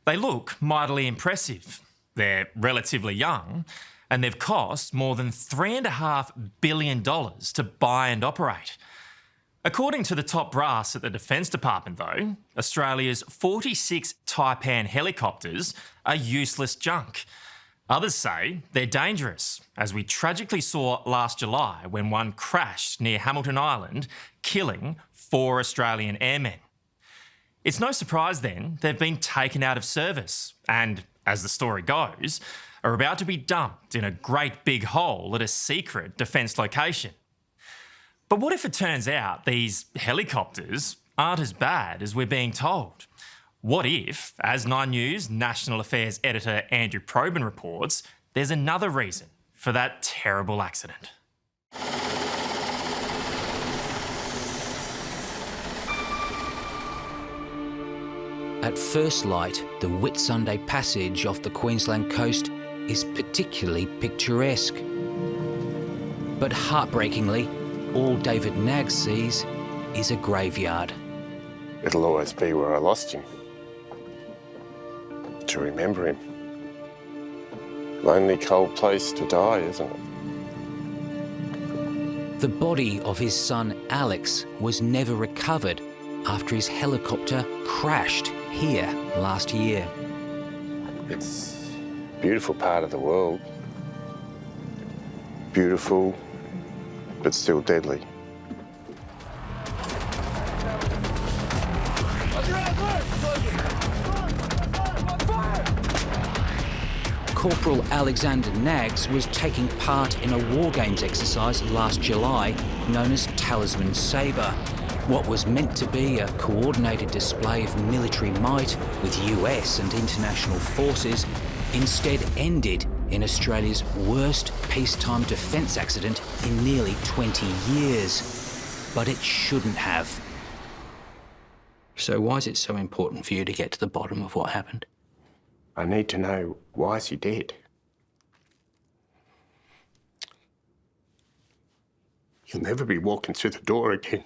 They look mightily impressive. They're relatively young, and they've cost more than $3.5 billion to buy and operate. According to the top brass at the Defence Department, though, Australia's 46 Taipan helicopters are useless junk. Others say they're dangerous, as we tragically saw last July when one crashed near Hamilton Island, killing 4 Australian airmen. It's no surprise then they've been taken out of service and, as the story goes, are about to be dumped in a great big hole at a secret defence location. But what if it turns out these helicopters aren't as bad as we're being told? What if, as 9 News National Affairs editor Andrew Probyn reports, there's another reason for that terrible accident? At first light, the Whitsunday Passage off the Queensland coast is particularly picturesque. But heartbreakingly, all David Naggs sees is a graveyard. It'll always be where I lost him. To remember him. Lonely, cold place to die, isn't it? The body of his son Alex was never recovered after his helicopter crashed here last year. It's a beautiful part of the world. Beautiful, but still deadly. Corporal Alexander Naggs was taking part in a war games exercise last July known as Talisman Sabre. What was meant to be a coordinated display of military might with US and international forces instead ended in Australia's worst peacetime defence accident in nearly 20 years. But it shouldn't have. So why is it so important for you to get to the bottom of what happened? I need to know, why is he dead? He'll never be walking through the door again.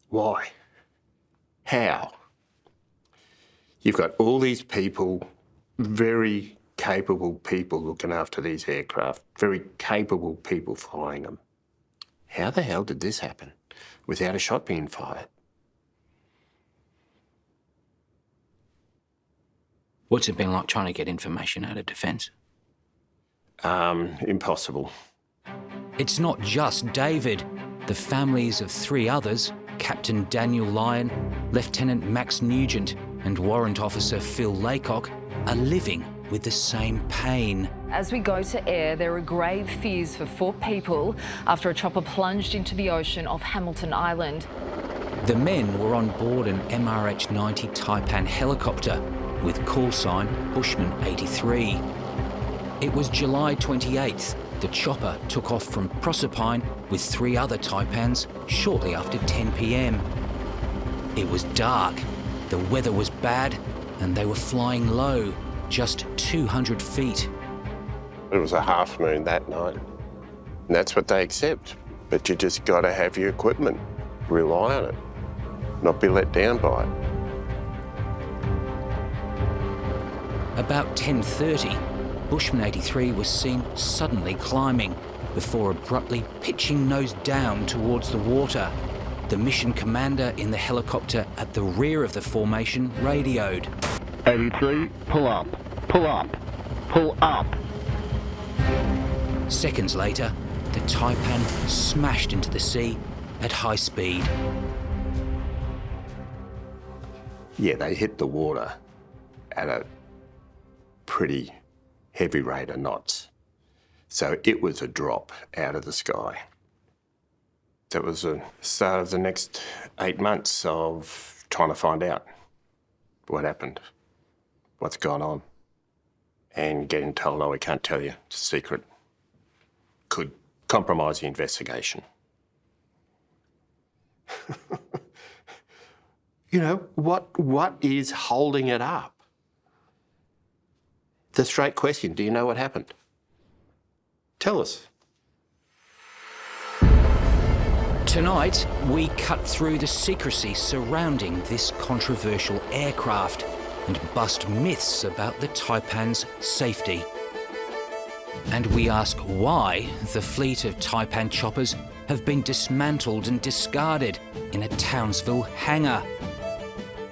Why? How? You've got all these people, very capable people looking after these aircraft, very capable people flying them. How the hell did this happen without a shot being fired? What's it been like trying to get information out of Defence? Impossible. It's not just David. The families of 3 others, Captain Daniel Lyon, Lieutenant Max Nugent and Warrant Officer Phil Laycock, are living with the same pain. As we go to air, there are grave fears for 4 people after a chopper plunged into the ocean off Hamilton Island. The men were on board an MRH-90 Taipan helicopter with call sign Bushman 83. It was July 28th. The chopper took off from Proserpine with 3 other Taipans shortly after 10 p.m. It was dark, the weather was bad, and they were flying low, just 200 feet. It was a half moon that night, and that's what they accept. But you just got to have your equipment, rely on it, not be let down by it. About 10:30, Bushman 83 was seen suddenly climbing before abruptly pitching nose down towards the water. The mission commander in the helicopter at the rear of the formation radioed. 83, pull up, pull up, pull up. Seconds later, the Taipan smashed into the sea at high speed. Yeah, they hit the water at a pretty heavy rate of knots. So it was a drop out of the sky. That was the start of the next 8 months of trying to find out what happened, what's gone on, and getting told, no, we can't tell you, it's a secret. Could compromise the investigation. You know, what is holding it up? The straight question, do you know what happened? Tell us. Tonight, we cut through the secrecy surrounding this controversial aircraft and bust myths about the Taipan's safety. And we ask why the fleet of Taipan choppers have been dismantled and discarded in a Townsville hangar.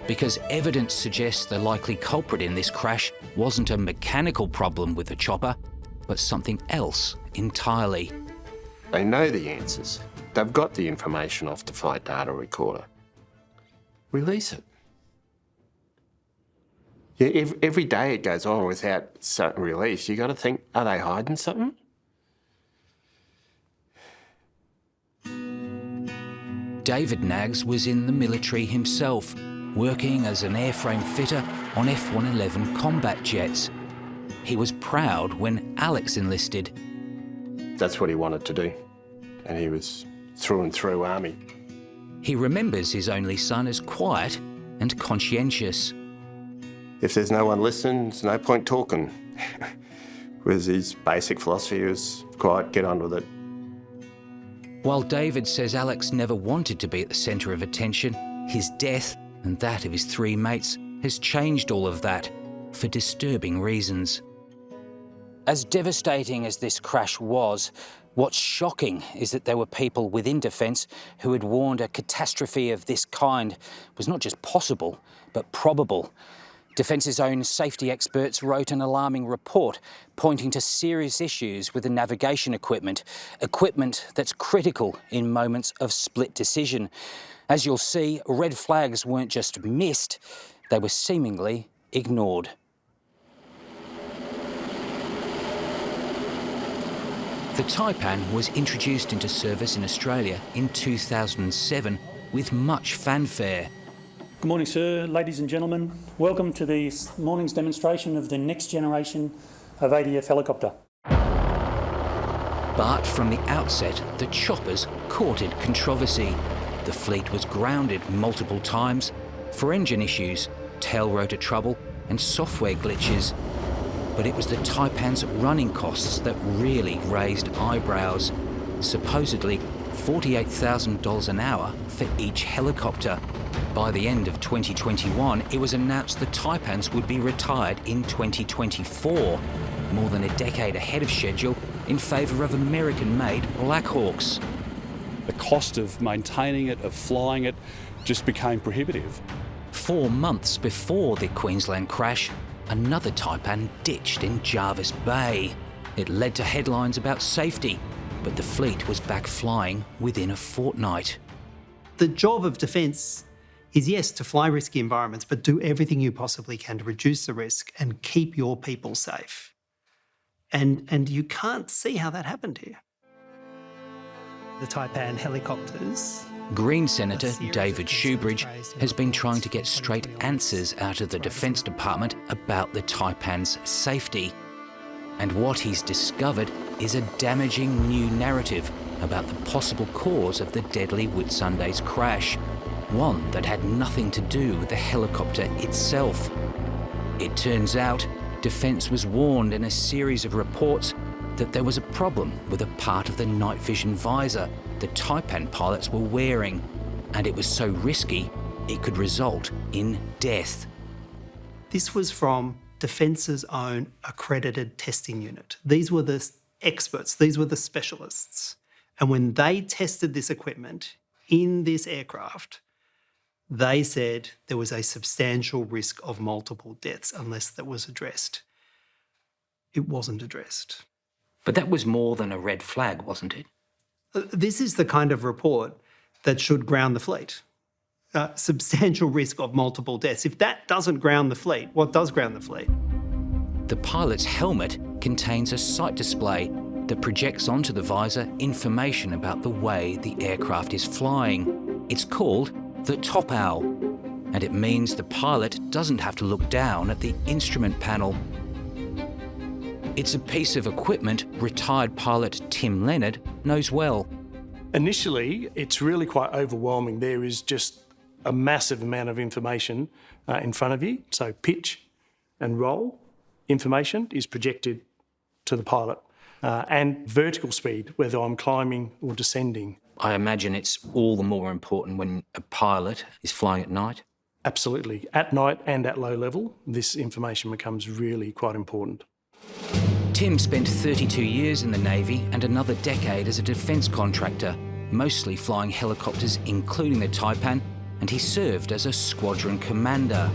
Because evidence suggests the likely culprit in this crash wasn't a mechanical problem with the chopper, but something else entirely. They know the answers. They've got the information off the flight data recorder. Release it. Yeah, every day it goes on without certain release. You got to think, are they hiding something? David Knaggs was in the military himself, working as an airframe fitter on F-111 combat jets. He was proud when Alex enlisted. That's what he wanted to do. And he was through and through Army. He remembers his only son as quiet and conscientious. If there's no one listening, there's no point talking. Was his basic philosophy was quiet, get on with it. While David says Alex never wanted to be at the centre of attention, his death and that of his three mates has changed all of that for disturbing reasons. As devastating as this crash was, what's shocking is that there were people within Defence who had warned a catastrophe of this kind was not just possible, but probable. Defence's own safety experts wrote an alarming report pointing to serious issues with the navigation equipment that's critical in moments of split decision. As you'll see, red flags weren't just missed, they were seemingly ignored. The Taipan was introduced into service in Australia in 2007 with much fanfare. Good morning, sir, ladies and gentlemen. Welcome to this morning's demonstration of the next generation of ADF helicopter. But from the outset, the choppers courted controversy. The fleet was grounded multiple times for engine issues, tail rotor trouble and software glitches. But it was the Taipan's running costs that really raised eyebrows. Supposedly $48,000 an hour for each helicopter. By the end of 2021, it was announced the Taipans would be retired in 2024, more than a decade ahead of schedule, in favour of American-made Blackhawks. The cost of maintaining it, of flying it, just became prohibitive. 4 months before the Queensland crash, another Taipan ditched in Jarvis Bay. It led to headlines about safety, but the fleet was back flying within a fortnight. The job of Defence is, yes, to fly risky environments, but do everything you possibly can to reduce the risk and keep your people safe. And you can't see how that happened here. The Taipan helicopters. Green Senator David Shoebridge has been trying to get straight answers out of the Defence Department about the Taipan's safety. And what he's discovered is a damaging new narrative about the possible cause of the deadly Whitsundays crash, one that had nothing to do with the helicopter itself. It turns out Defence was warned in a series of reports that there was a problem with a part of the night vision visor the Taipan pilots were wearing, and it was so risky it could result in death. This was from Defence's own accredited testing unit. These were the experts, these were the specialists. And when they tested this equipment in this aircraft, they said there was a substantial risk of multiple deaths unless that was addressed. It wasn't addressed. But that was more than a red flag, wasn't it? This is the kind of report that should ground the fleet. Substantial risk of multiple deaths. If that doesn't ground the fleet, what does ground the fleet? The pilot's helmet contains a sight display that projects onto the visor information about the way the aircraft is flying. It's called the top owl, and it means the pilot doesn't have to look down at the instrument panel. It's a piece of equipment retired pilot Tim Leonard knows well. Initially, it's really quite overwhelming. There is just a massive amount of information in front of you. So pitch and roll information is projected to the pilot. And vertical speed, whether I'm climbing or descending. I imagine it's all the more important when a pilot is flying at night. Absolutely. At night and at low level, this information becomes really quite important. Tim spent 32 years in the Navy and another decade as a defence contractor, mostly flying helicopters, including the Taipan, and he served as a squadron commander.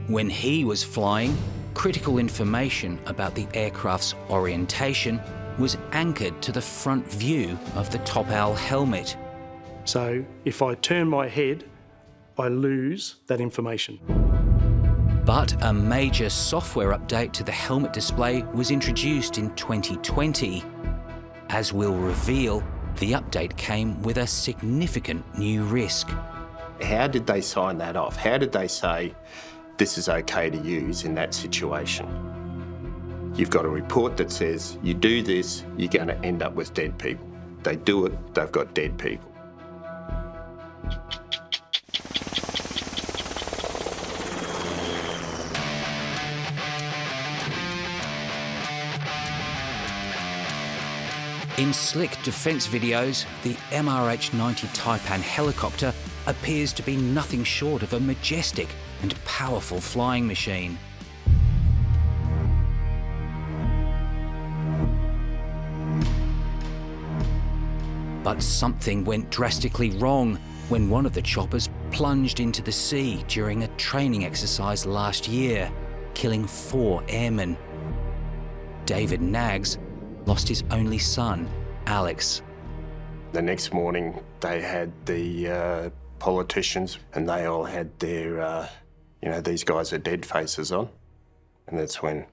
When he was flying, critical information about the aircraft's orientation was anchored to the front view of the top owl helmet. So if I turn my head, I lose that information. But a major software update to the helmet display was introduced in 2020. As we'll reveal, the update came with a significant new risk. How did they sign that off? How did they say this is okay to use in that situation? You've got a report that says you do this, you're going to end up with dead people. They do it, they've got dead people. In slick defence videos, the MRH-90 Taipan helicopter appears to be nothing short of a majestic and powerful flying machine. But something went drastically wrong when one of the choppers plunged into the sea during a training exercise last year, killing 4 airmen. David Naggs lost his only son, Alex. The next morning, they had the politicians, and they all had their, these guys are dead faces on. And that's when,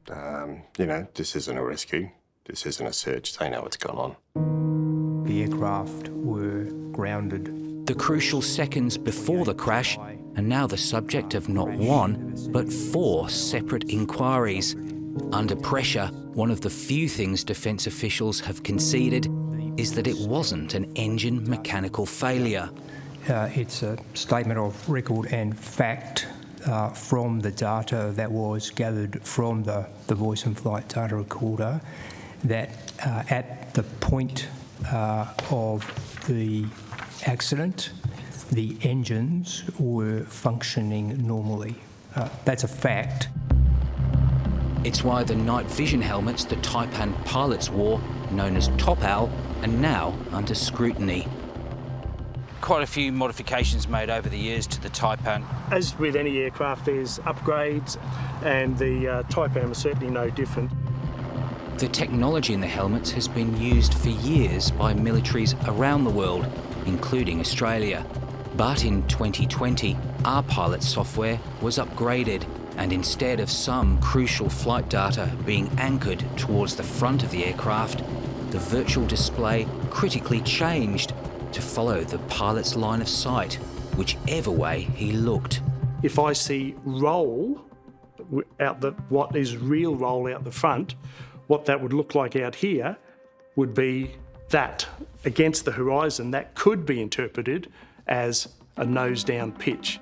this isn't a rescue. This isn't a search. They know what's gone on. The aircraft were grounded. The crucial seconds before the crash are now the subject of not one, but 4 separate inquiries. Under pressure, one of the few things defence officials have conceded is that it wasn't an engine mechanical failure. It's a statement of record and fact from the data that was gathered from the voice and flight data recorder that at the point of the accident, the engines were functioning normally. That's a fact. It's why the night vision helmets the Taipan pilots wore, known as top owl, are now under scrutiny. Quite a few modifications made over the years to the Taipan. As with any aircraft, there's upgrades, and the Taipan was certainly no different. The technology in the helmets has been used for years by militaries around the world, including Australia. But in 2020, our pilot software was upgraded, and instead of some crucial flight data being anchored towards the front of the aircraft, the virtual display critically changed to follow the pilot's line of sight, whichever way he looked. If I see roll out what is real roll out the front, what that would look like out here would be that against the horizon. That could be interpreted as a nose-down pitch.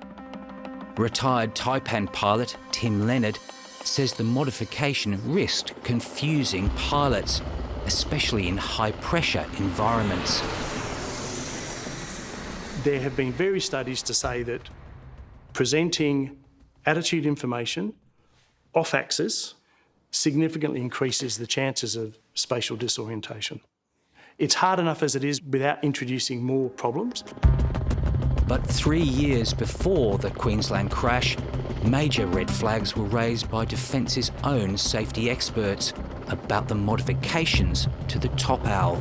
Retired Taipan pilot Tim Leonard says the modification risked confusing pilots, especially in high-pressure environments. There have been various studies to say that presenting attitude information off-axis significantly increases the chances of spatial disorientation. It's hard enough as it is without introducing more problems. But 3 years before the Queensland crash, major red flags were raised by Defence's own safety experts about the modifications to the top owl.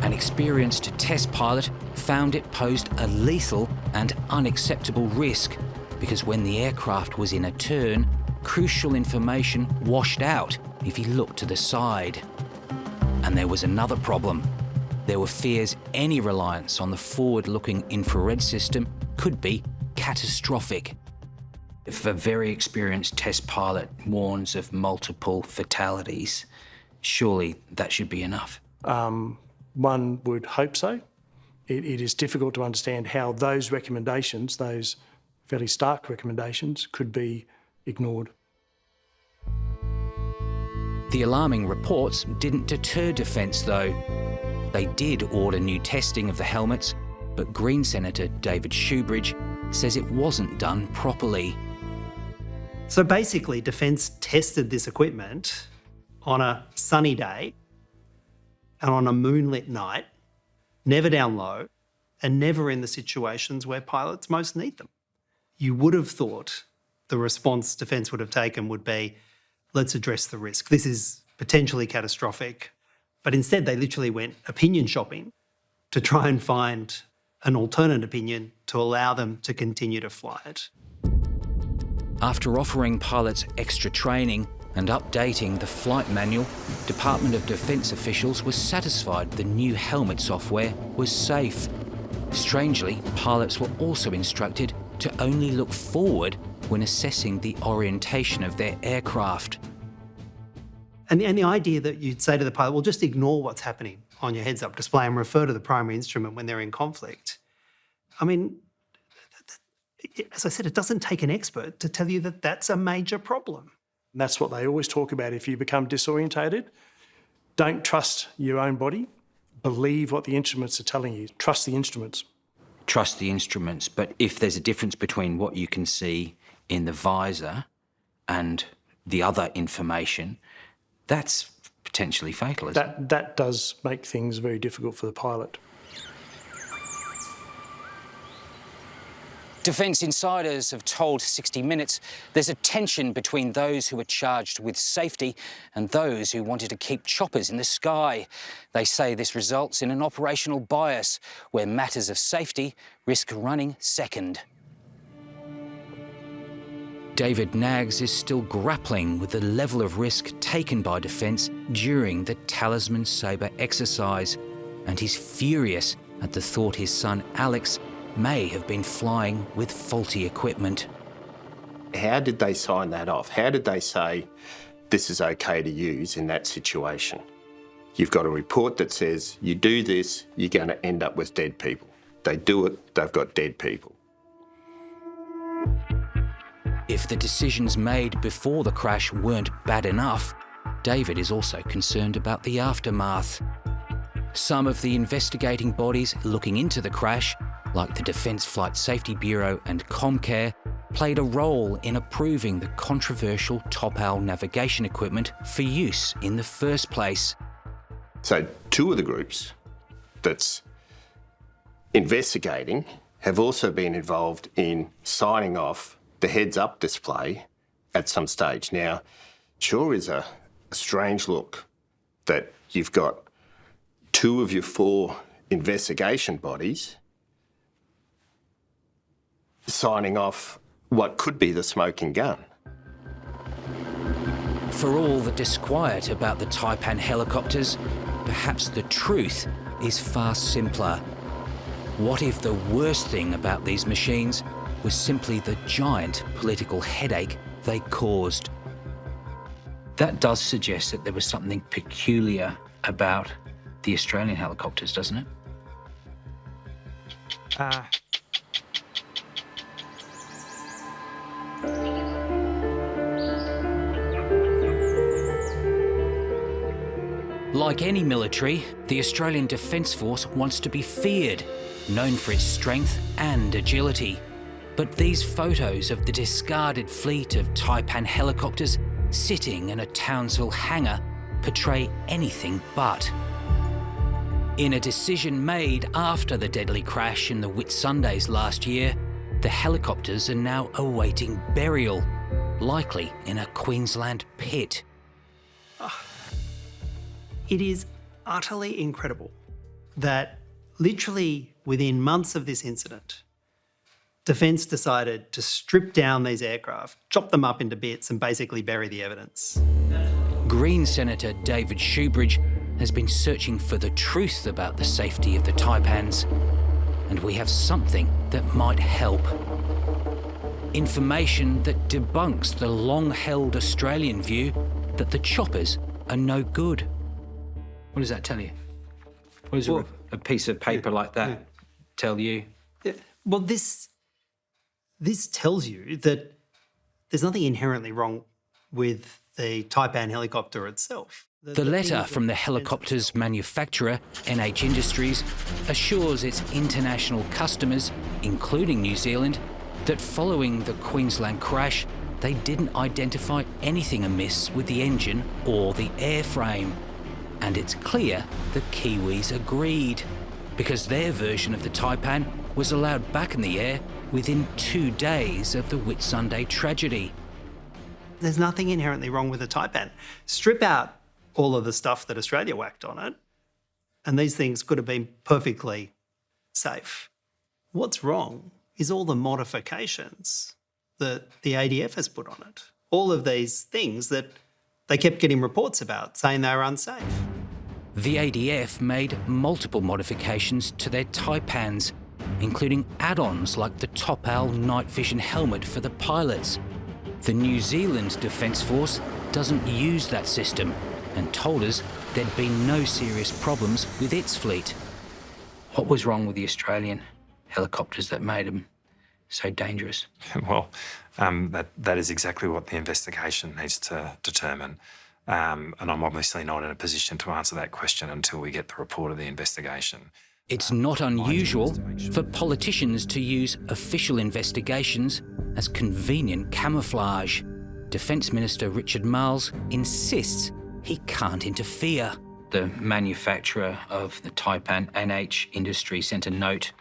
An experienced test pilot found it posed a lethal and unacceptable risk because when the aircraft was in a turn, crucial information washed out if he looked to the side. And there was another problem. There were fears any reliance on the forward-looking infrared system could be catastrophic. If a very experienced test pilot warns of multiple fatalities, surely that should be enough. One would hope so. It is difficult to understand how those recommendations, those fairly stark recommendations, could be ignored. The alarming reports didn't deter Defence, though. They did order new testing of the helmets, but Green Senator David Shoebridge says it wasn't done properly. So basically, Defence tested this equipment on a sunny day and on a moonlit night, never down low, and never in the situations where pilots most need them. You would have thought the response Defence would have taken would be, let's address the risk. This is potentially catastrophic. But instead, they literally went opinion shopping to try and find an alternate opinion to allow them to continue to fly it. After offering pilots extra training and updating the flight manual, Department of Defence officials were satisfied the new helmet software was safe. Strangely, pilots were also instructed to only look forward when assessing the orientation of their aircraft. And the idea that you'd say to the pilot, well, just ignore what's happening on your heads-up display and refer to the primary instrument when they're in conflict. I mean, as I said, it doesn't take an expert to tell you that that's a major problem. And that's what they always talk about. If you become disorientated, don't trust your own body. Believe what the instruments are telling you. Trust the instruments. Trust the instruments, but if there's a difference between what you can see in the visor and the other information, that's potentially fatal, isn't it? That does make things very difficult for the pilot. Defence insiders have told 60 Minutes there's a tension between those who are charged with safety and those who wanted to keep choppers in the sky. They say this results in an operational bias where matters of safety risk running second. David Knaggs is still grappling with the level of risk taken by Defence during the Talisman Sabre exercise, and he's furious at the thought his son Alex may have been flying with faulty equipment. How did they sign that off? How did they say this is okay to use in that situation? You've got a report that says you do this, you're going to end up with dead people. They do it, they've got dead people. If the decisions made before the crash weren't bad enough, David is also concerned about the aftermath. Some of the investigating bodies looking into the crash, like the Defence Flight Safety Bureau and Comcare, played a role in approving the controversial Top Owl navigation equipment for use in the first place. So 2 of the groups that's investigating have also been involved in signing off the heads-up display at some stage. Now, sure is a strange look that you've got 2 of your 4 investigation bodies signing off what could be the smoking gun. For all the disquiet about the Taipan helicopters, perhaps the truth is far simpler. What if the worst thing about these machines was simply the giant political headache they caused? That does suggest that there was something peculiar about the Australian helicopters, doesn't it? Like any military, the Australian Defence Force wants to be feared, known for its strength and agility. But these photos of the discarded fleet of Taipan helicopters sitting in a Townsville hangar portray anything but. In a decision made after the deadly crash in the Whitsundays last year, the helicopters are now awaiting burial, likely in a Queensland pit. It is utterly incredible that literally within months of this incident, Defence decided to strip down these aircraft, chop them up into bits and basically bury the evidence. Green Senator David Shoebridge has been searching for the truth about the safety of the Taipans, and we have something that might help. Information that debunks the long-held Australian view that the choppers are no good. What does that tell you? What does a piece of paper like that tell you? Well, this tells you that there's nothing inherently wrong with the Taipan helicopter itself. The letter from the helicopter's manufacturer, MRH Industries, assures its international customers, including New Zealand, that following the Queensland crash, they didn't identify anything amiss with the engine or the airframe. And it's clear the Kiwis agreed, because their version of the Taipan was allowed back in the air within 2 days of the Whitsunday tragedy. There's nothing inherently wrong with the Taipan. Strip out all of the stuff that Australia whacked on it, and these things could have been perfectly safe. What's wrong is all the modifications that the ADF has put on it. All of these things that they kept getting reports about, saying they were unsafe. The ADF made multiple modifications to their Taipans, including add-ons like the Top Owl night vision helmet for the pilots. The New Zealand Defence Force doesn't use that system and told us there'd been no serious problems with its fleet. What was wrong with the Australian helicopters that made them so dangerous? Well, that is exactly what the investigation needs to determine. And I'm obviously not in a position to answer that question until we get the report of the investigation. It's not unusual for politicians to use official investigations as convenient camouflage. Defence Minister Richard Marles insists he can't interfere. The manufacturer of the Taipan, MRH Industries, sent a note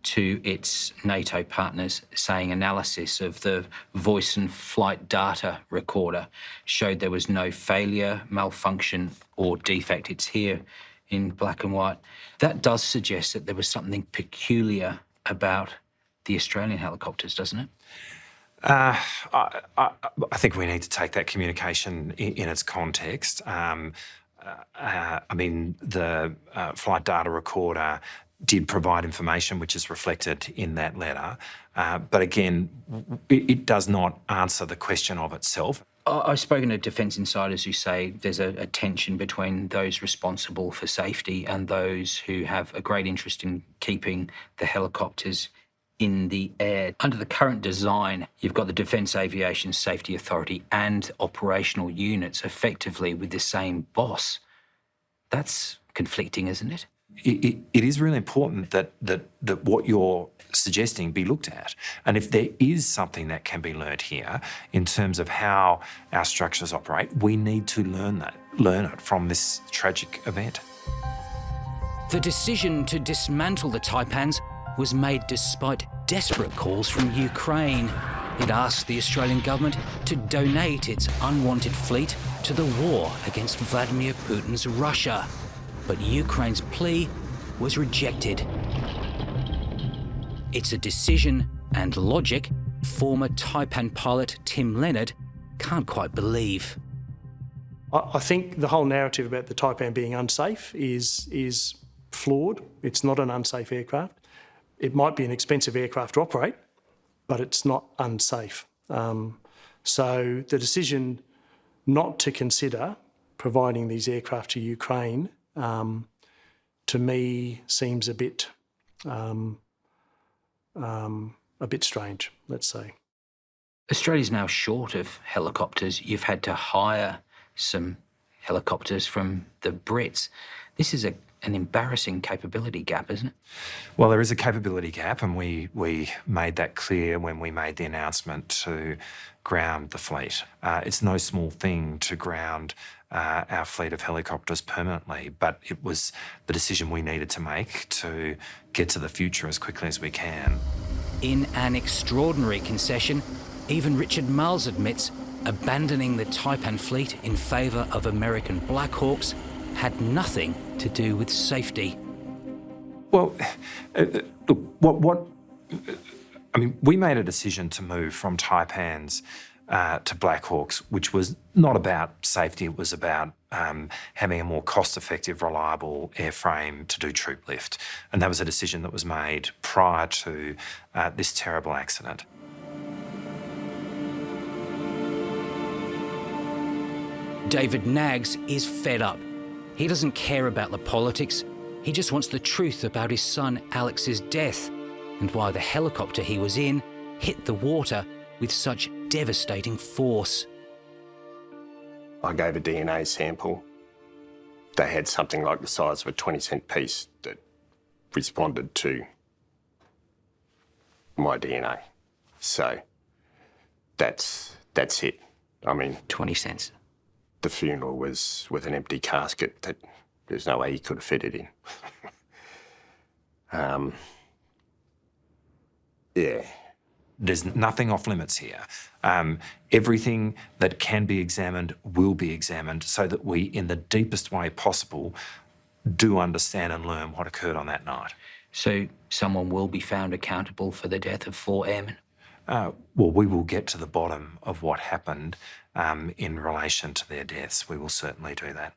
to its NATO partners saying analysis of the voice and flight data recorder showed there was no failure, malfunction or defect. It's here in black and white. That does suggest that there was something peculiar about the Australian helicopters, doesn't it? I think we need to take that communication in its context. I mean, the flight data recorder did provide information which is reflected in that letter. But again, it does not answer the question of itself. I've spoken to defence insiders who say there's a tension between those responsible for safety and those who have a great interest in keeping the helicopters in the air. Under the current design, you've got the Defence Aviation Safety Authority and operational units effectively with the same boss. That's conflicting, isn't it? It is really important that what you're suggesting be looked at. And if there is something that can be learnt here in terms of how our structures operate, we need to learn it from this tragic event. The decision to dismantle the Taipans was made despite desperate calls from Ukraine. It asked the Australian government to donate its unwanted fleet to the war against Vladimir Putin's Russia. But Ukraine's plea was rejected. It's a decision and logic former Taipan pilot Tim Leonard can't quite believe. I think the whole narrative about the Taipan being unsafe is flawed. It's not an unsafe aircraft. It might be an expensive aircraft to operate, but it's not unsafe. So the decision not to consider providing these aircraft to Ukraine to me seems a bit strange, let's say. Australia's now short of helicopters. You've had to hire some helicopters from the Brits. This is an embarrassing capability gap, isn't it? Well, there is a capability gap, and we made that clear when we made the announcement to ground the fleet. It's no small thing to ground our fleet of helicopters permanently, but it was the decision we needed to make to get to the future as quickly as we can. In an extraordinary concession, even Richard Marles admits abandoning the Taipan fleet in favour of American Black Hawks had nothing to do with safety. Well, look, we made a decision to move from Taipans to Black Hawks, which was not about safety. It was about having a more cost-effective, reliable airframe to do troop lift. And that was a decision that was made prior to this terrible accident. David Naggs is fed up. He doesn't care about the politics. He just wants the truth about his son Alex's death and why the helicopter he was in hit the water with such devastating force. I gave a DNA sample they had something like the size of a 20-cent piece that responded to my DNA. So that's it. I mean, 20 cents. the funeral was with an empty casket that there's no way he could have fit it in. Yeah. There's nothing off limits here. Everything that can be examined will be examined so that we, in the deepest way possible, do understand and learn what occurred on that night. So someone will be found accountable for the death of 4 airmen? Well, we will get to the bottom of what happened in relation to their deaths. We will certainly do that.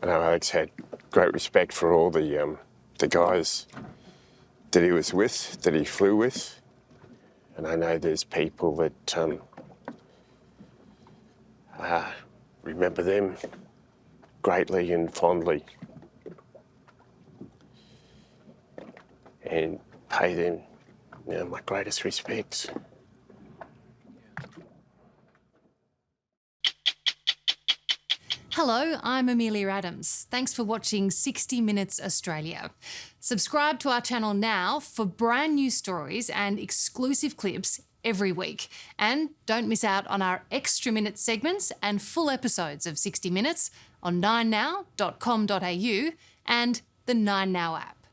I know Alex had great respect for all the guys that he was with, that he flew with. And I know there's people that remember them greatly and fondly and pay them, my greatest respects. Hello, I'm Amelia Adams. Thanks for watching 60 Minutes Australia. Subscribe to our channel now for brand new stories and exclusive clips every week. And don't miss out on our extra minute segments and full episodes of 60 Minutes on 9now.com.au and the 9Now app.